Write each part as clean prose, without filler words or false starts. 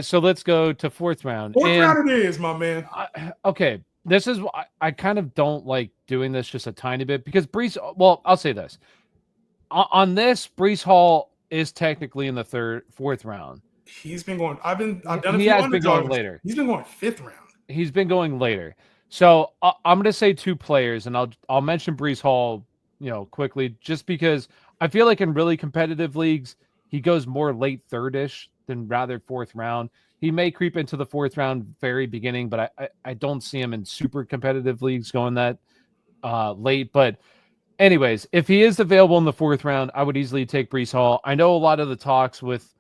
So let's go to fourth round. Fourth And round it is, my man. okay, this is I kind of don't like doing this just a tiny bit because Breece. Well, I'll say this on this, Breece Hall is technically in the fourth round. He's been going. I've done a He few has been going underdogs. later. He's been going fifth round. He's been going later. So I'm going to say two players, and I'll mention Breece Hall, quickly, just because I feel like in really competitive leagues he goes more late third-ish than rather fourth round. He may creep into the fourth round very beginning, but I don't see him in super competitive leagues going that late. But anyways, if he is available in the fourth round, I would easily take Breece Hall. I know a lot of the talks with,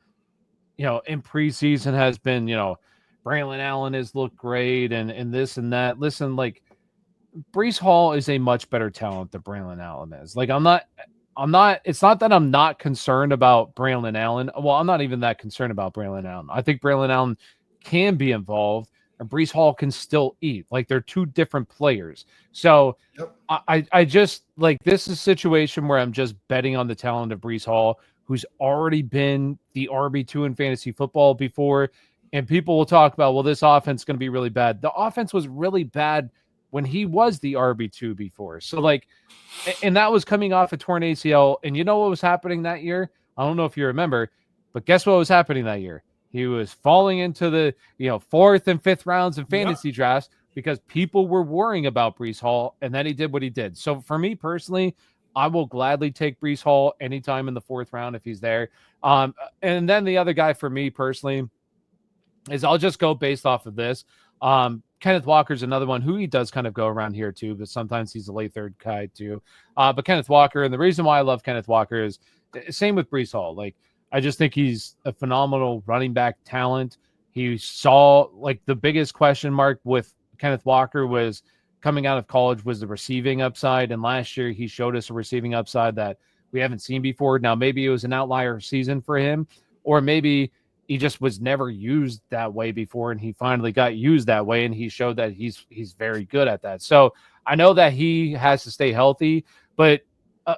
in preseason has been, Braylon Allen has looked great and this and that. Listen, like Breece Hall is a much better talent than Braylon Allen is. Like it's not that I'm not concerned about Braylon Allen. Well, I'm not even that concerned about Braylon Allen. I think Braylon Allen can be involved and Breece Hall can still eat. Like they're two different players. So Yep. I just like this is a situation where I'm just betting on the talent of Breece Hall, who's already been the RB2 in fantasy football before. And people will talk about, well, this offense is going to be really bad. The offense was really bad when he was the RB2 before. So, like, and that was coming off a torn ACL. And you know what was happening that year? I don't know if you remember, but guess what was happening that year? He was falling into the, fourth and fifth rounds of fantasy drafts because people were worrying about Breece Hall, and then he did what he did. So for me personally, I will gladly take Breece Hall anytime in the fourth round if he's there. And then the other guy for me personally is I'll just go based off of this. Kenneth Walker's another one who he does kind of go around here too, but sometimes he's a late third guy too. But Kenneth Walker, and the reason why I love Kenneth Walker is same with Breece Hall. Like I just think he's a phenomenal running back talent. He saw like the biggest question mark with Kenneth Walker was coming out of college was the receiving upside. And last year he showed us a receiving upside that we haven't seen before. Now, maybe it was an outlier season for him, or maybe he just was never used that way before and he finally got used that way and he showed that he's very good at that. So I know that he has to stay healthy, but a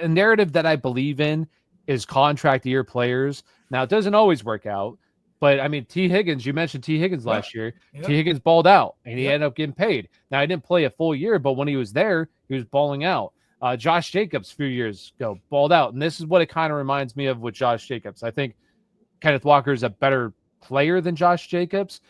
narrative that I believe in is contract year players. Now it doesn't always work out, but I mean, T. Higgins, you mentioned T. Higgins last year. T. Higgins balled out and he ended up getting paid. Now he didn't play a full year, but when he was there, he was balling out. Josh Jacobs a few years ago balled out. And this is what it kind of reminds me of with Josh Jacobs. I think Kenneth Walker is a better player than Josh Jacobs.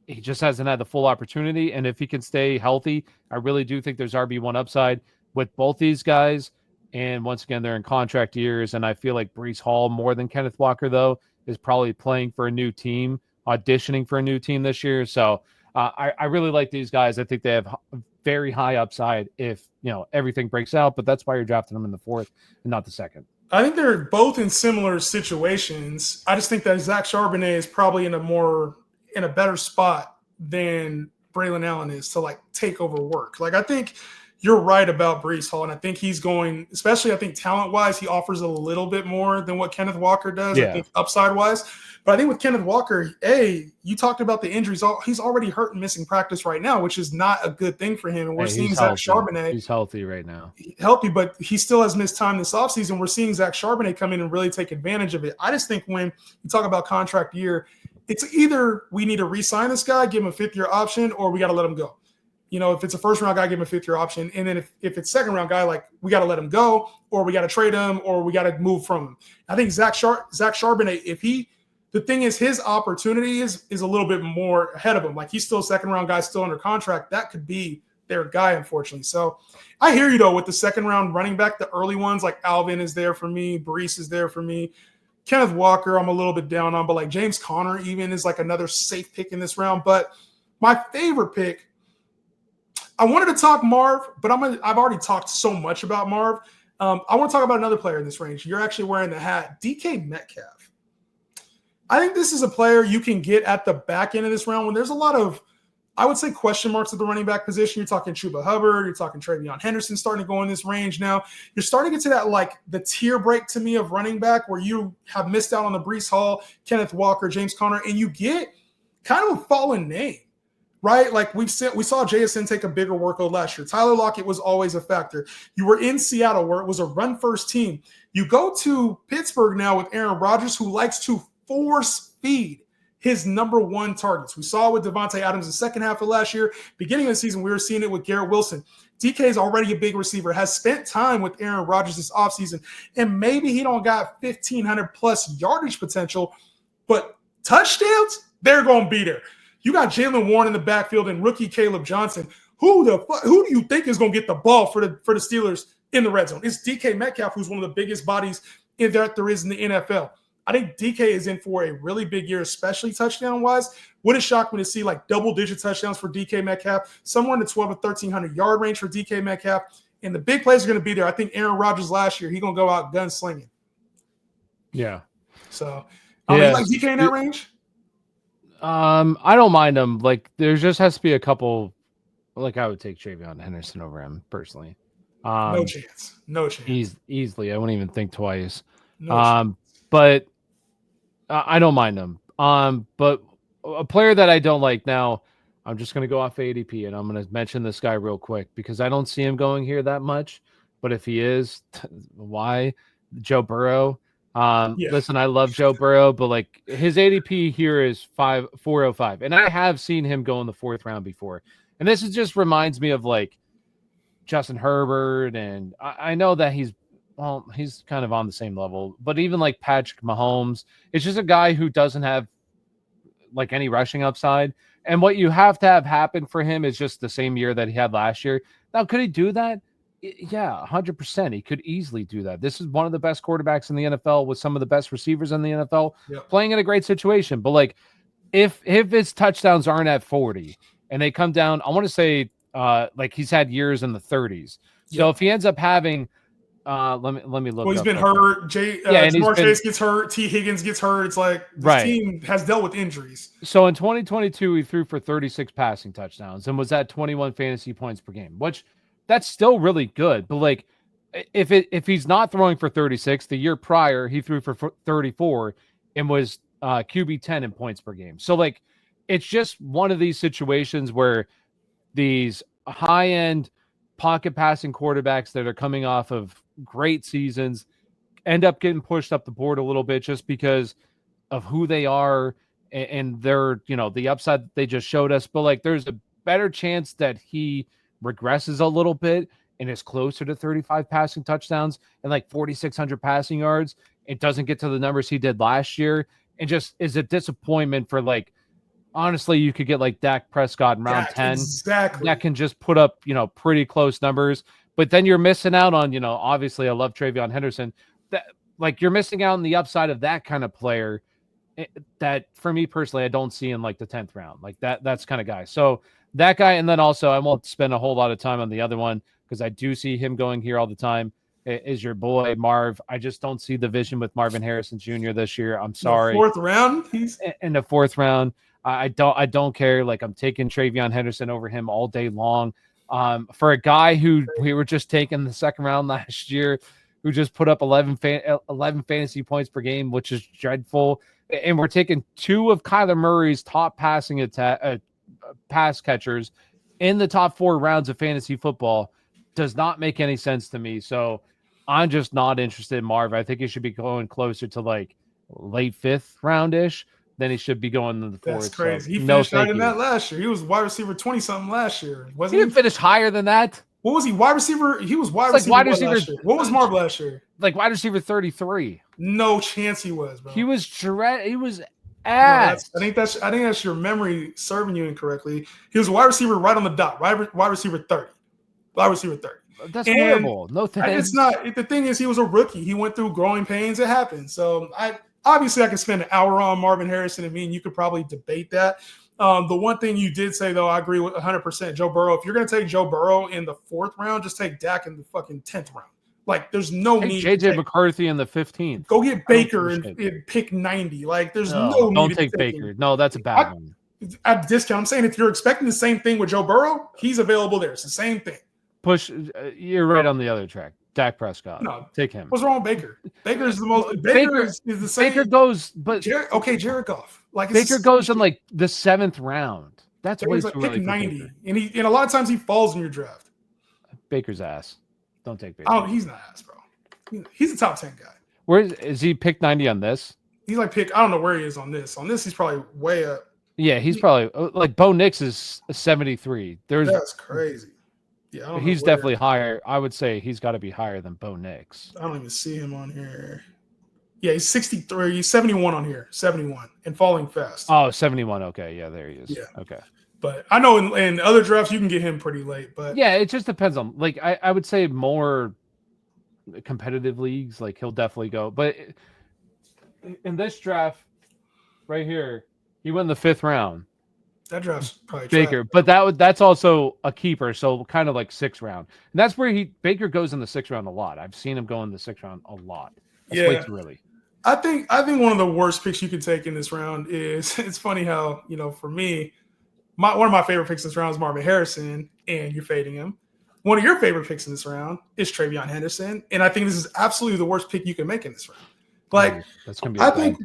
He just hasn't had the full opportunity. And if he can stay healthy, I really do think there's RB1 upside with both these guys. And once again, they're in contract years. And I feel like Breece Hall, more than Kenneth Walker, though, is probably playing for a new team, auditioning for a new team this year. So I really like these guys. I think they have very high upside if, everything breaks out. But that's why you're drafting them in the fourth and not the second. I think they're both in similar situations. I just think that Zach Charbonnet is probably in a better spot than Braylon Allen is to like take over work. Like I think you're right about Breece Hall, and I think he's going, especially I think talent-wise, he offers a little bit more than what Kenneth Walker does, I think upside-wise. But I think with Kenneth Walker, you talked about the injuries. He's already hurt and missing practice right now, which is not a good thing for him. And we're seeing Zach Charbonnet. He's healthy right now. Healthy, but he still has missed time this offseason. We're seeing Zach Charbonnet come in and really take advantage of it. I just think when you talk about contract year, it's either we need to re-sign this guy, give him a fifth-year option, or we got to let him go. If it's a first-round guy, give him a fifth-year option. And then if it's second-round guy, like we got to let him go, or we got to trade him, or we got to move from him. I think Zach Charbonnet, the thing is his opportunity is a little bit more ahead of him. Like he's still a second-round guy, still under contract. That could be their guy, unfortunately. So I hear you, though, with the second-round running back, the early ones, like Alvin is there for me, Breece is there for me. Kenneth Walker, I'm a little bit down on, but like James Conner even is like another safe pick in this round. But my favorite pick, I wanted to talk Marv, but I've already talked so much about Marv. I want to talk about another player in this range. You're actually wearing the hat, DK Metcalf. I think this is a player you can get at the back end of this round when there's a lot of, I would say, question marks at the running back position. You're talking Chuba Hubbard. You're talking Trevon Henderson starting to go in this range now. You're starting to get to that, like, the tier break to me of running back where you have missed out on the Breece Hall, Kenneth Walker, James Conner, and you get kind of a fallen name. Right? Like we saw JHEN take a bigger workload last year. Tyler Lockett was always a factor. You were in Seattle where it was a run-first team. You go to Pittsburgh now with Aaron Rodgers, who likes to force feed his number one targets. We saw it with Devontae Adams the second half of last year. Beginning of the season, we were seeing it with Garrett Wilson. DK is already a big receiver, has spent time with Aaron Rodgers this offseason, and maybe he don't got 1,500 plus yardage potential, but touchdowns, they're going to be there. You got Jalen Warren in the backfield and rookie Caleb Johnson. Who do you think is going to get the ball for the Steelers in the red zone? It's DK Metcalf, who's one of the biggest bodies that there is in the NFL. I think DK is in for a really big year, especially touchdown-wise. Wouldn't shock me to see like double-digit touchdowns for DK Metcalf, somewhere in the 1,200 to 1,300 yard range for DK Metcalf. And the big plays are going to be there. I think Aaron Rodgers last year, he's going to go out gunslinging. Yeah. So, you like DK in that range? I don't mind him. Like, there just has to be a couple. Like, I would take Trevon Henderson over him personally. No chance. No chance. Easily. I wouldn't even think twice. No but I don't mind him. But a player that I don't like now, I'm just going to go off ADP, and I'm going to mention this guy real quick because I don't see him going here that much. But if he is, why? Joe Burrow. Listen, I love Joe Burrow, but like his ADP here is 405, and I have seen him go in the 4th round before. And this just reminds me of like Justin Herbert, and I know that he's kind of on the same level, but even like Patrick Mahomes, it's just a guy who doesn't have like any rushing upside. And what you have to have happen for him is just the same year that he had last year. Now, could he do that? Yeah, 100%. He could easily do that. This is one of the best quarterbacks in the NFL with some of the best receivers in the NFL, playing in a great situation. But like, if his touchdowns aren't at 40 and they come down, I want to say like he's had years in the 30s. So if he ends up having let me look. Well, he's been hurt. Jamar Chase gets hurt. T. Higgins gets hurt. It's like this team has dealt with injuries. So in 2022, he threw for 36 passing touchdowns and was at 21 fantasy points per game, which that's still really good. But like, if he's not throwing for 36, the year prior he threw for 34 and was QB 10 in points per game. So like, it's just one of these situations where these high-end pocket passing quarterbacks that are coming off of great seasons end up getting pushed up the board a little bit just because of who they are and their, the upside that they just showed us. But like, there's a better chance that he regresses a little bit and is closer to 35 passing touchdowns and like 4,600 passing yards. It doesn't get to the numbers he did last year and just is a disappointment for like, honestly, you could get like Dak Prescott in round 10. Exactly. That can just put up, pretty close numbers. But then you're missing out on, obviously I love Trevon Henderson. That like you're missing out on the upside of that kind of player that for me personally, I don't see in like the 10th round. Like that's kind of guy. So that guy, and then also I won't spend a whole lot of time on the other one because I do see him going here all the time, is your boy Marv. I just don't see the vision with Marvin Harrison Jr. this year. I'm sorry. 4th round? He's in the 4th round. I don't care. Like I'm taking Trevon Henderson over him all day long. For a guy who we were just taking the 2nd round last year, who just put up 11 fantasy points per game, which is dreadful. And we're taking 2 of Kyler Murray's top passing pass catchers in the top 4 rounds of fantasy football. Does not make any sense to me. So I'm just not interested in Marv. I think he should be going closer to like late 5th round-ish. Then he should be going to the 4th. That's crazy. So he finished higher than that last year. He was wide receiver 20-something last year. Wasn't he? Didn't finish higher than that. What was he? Wide receiver? He was wide receiver. Last year. What was Marv last year? Like wide receiver 33. No chance he was, bro. He was ass. No, I think that's your memory serving you incorrectly. He was wide receiver right on the dot. Wide receiver 30. Wide receiver 30. That's horrible. No thanks. It's not. The thing is, he was a rookie. He went through growing pains. It happened. So Obviously, I could spend an hour on Marvin Harrison. I mean, you could probably debate that. The one thing you did say, though, I agree with 100%. Joe Burrow. If you're going to take Joe Burrow in the 4th round, just take Dak in the fucking 10th round. Like, there's no need. JJ McCarthy in the 15th. Go get Baker and pick 90. Like, there's no need. Don't take Baker. No, that's a bad one. At discount, I'm saying if you're expecting the same thing with Joe Burrow, he's available there. It's the same thing. You're right on the other track. Dak Prescott. No, take him. What's wrong with Baker? Baker is the most. Baker is the same. Baker goes, but Jared Goff. Like Baker goes in like the 7th round. That's way like too early. 90, and a lot of times he falls in your draft. Baker's ass. Don't take Baker. Oh, he's not ass, bro. He's a top 10 guy. Where is he picked 90 on this? He's like pick. I don't know where he is on this. On this, he's probably way up. Yeah, he's probably like Bo Nix is 73. That's crazy. Yeah, I don't know he's definitely higher. I would say he's got to be higher than Bo Nix. I don't even see him on here. Yeah, he's 63. He's 71 on here. 71 and falling fast. Oh, 71. Okay, yeah, there he is. Yeah, okay. But I know in other drafts you can get him pretty late. But yeah, it just depends on like I would say more competitive leagues. Like he'll definitely go. But in this draft right here, he went in the 5th round. That draft's probably Baker, but that's also a keeper, so kind of like 6th round. And that's where Baker goes in the 6th round a lot. I've seen him go in the 6th round a lot. That's way too early. I think one of the worst picks you can take in this round is it's funny how, for me, one of my favorite picks this round is Marvin Harrison, and you're fading him. One of your favorite picks in this round is Trevon Henderson, and I think this is absolutely the worst pick you can make in this round. Like, that's gonna be I think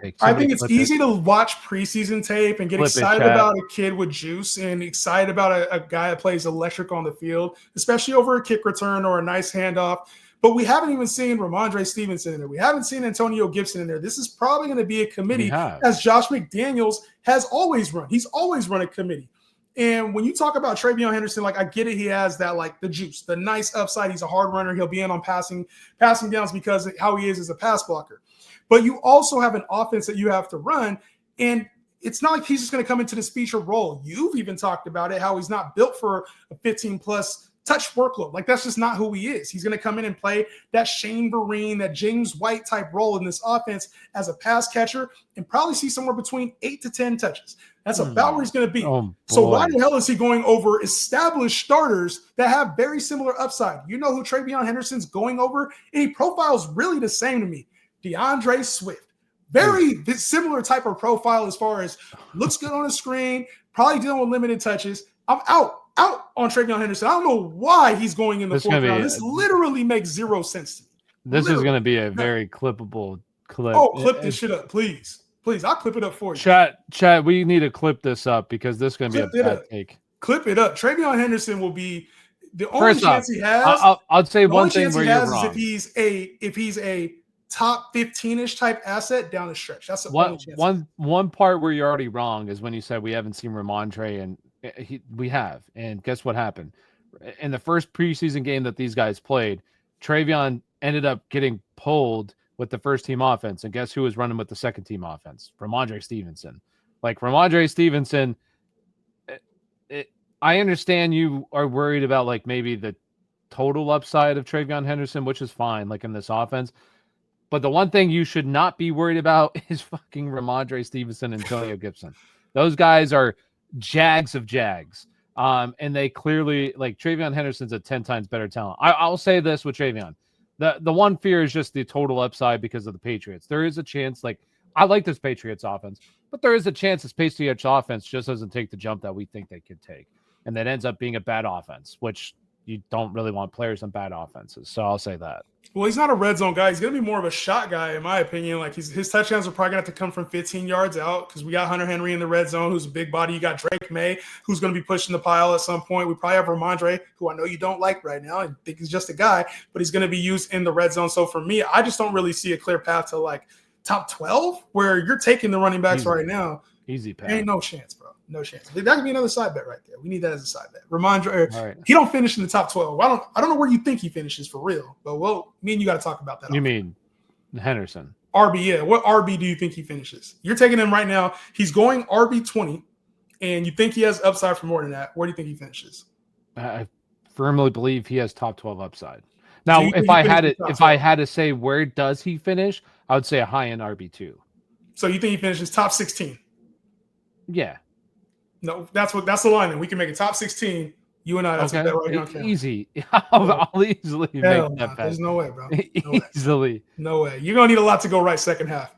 it's easy to watch preseason tape and get excited about a kid with juice and excited about a guy that plays electric on the field, especially over a kick return or a nice handoff. But we haven't even seen Ramondre Stevenson in there. We haven't seen Antonio Gibson in there. This is probably going to be a committee, as Josh McDaniels has always run. He's always run a committee. And when you talk about Trevon Henderson, like I get it, he has that like the juice, the nice upside. He's a hard runner. He'll be in on passing downs because of how he is as a pass blocker. But you also have an offense that you have to run, and it's not like he's just going to come into this feature role. You've even talked about it, how he's not built for a 15-plus touch workload. Like, that's just not who he is. He's going to come in and play that Shane Vereen, that James White type role in this offense as a pass catcher and probably see somewhere between 8 to 10 touches. That's about where he's going to be. So why the hell is he going over established starters that have very similar upside? You know who Trevon Henderson's going over? And he profiles really the same to me. DeAndre Swift. Very similar type of profile as far as looks good on the screen, probably dealing with limited touches. I'm out on Trevon Henderson. I don't know why he's going in the 4th round. This literally makes zero sense to me. This is going to be a very clippable clip. Oh, clip this shit up, please. Please, I'll clip it up for you. Chat, we need to clip this up because this is going to be a bad take. Clip it up. Trevon Henderson will be the only chance he has. I'll say one thing where you're wrong. If he's a top 15-ish type asset down the stretch. That's the only chance. One part where you're already wrong is when you said we haven't seen Ramondre, and we have. And guess what happened? In the first preseason game that these guys played, Trevon ended up getting pulled with the first team offense. And guess who was running with the second team offense? Ramondre Stevenson. Like Ramondre Stevenson, I understand you are worried about like maybe the total upside of Trevon Henderson, which is fine, like in this offense. But the one thing you should not be worried about is fucking Ramondre Stevenson and Antonio Gibson. Those guys are jags of jags. And they clearly, like, Trevon Henderson's a 10 times better talent. I'll say this with Trevon. The one fear is just the total upside because of the Patriots. There is a chance, like, I like this Patriots offense, but there is a chance this Patriots offense just doesn't take the jump that we think they could take. And that ends up being a bad offense, which you don't really want players on bad offenses. So I'll say that. Well, he's not a red zone guy. He's going to be more of a shot guy, in my opinion. Like his touchdowns are probably going to have to come from 15 yards out because we got Hunter Henry in the red zone, who's a big body. You got Drake May, who's going to be pushing the pile at some point. We probably have Ramondre, who I know you don't like right now. I think he's just a guy, but he's going to be used in the red zone. So for me, I just don't really see a clear path to like top 12 where you're taking the running backs right now. Easy path. Ain't no chance, bro. No chance. That could be another side bet right there. We need that as a side bet. Ramondre, he don't finish in the top 12. I don't know where you think he finishes for real, but me and you got to talk about that. You mean Henderson? RB, yeah. What RB do you think he finishes? You're taking him right now. He's going RB 20, and you think he has upside for more than that. Where do you think he finishes? I firmly believe he has top 12 upside. Now, if I had to say where does he finish, I would say a high end RB2. So you think he finishes top 16? Yeah. No, that's the line. Then we can make it top 16. You and I. That's okay. Right now. Easy. I'll easily make that bet. There's no way, bro. Easily. No way. You're gonna need a lot to go right second half.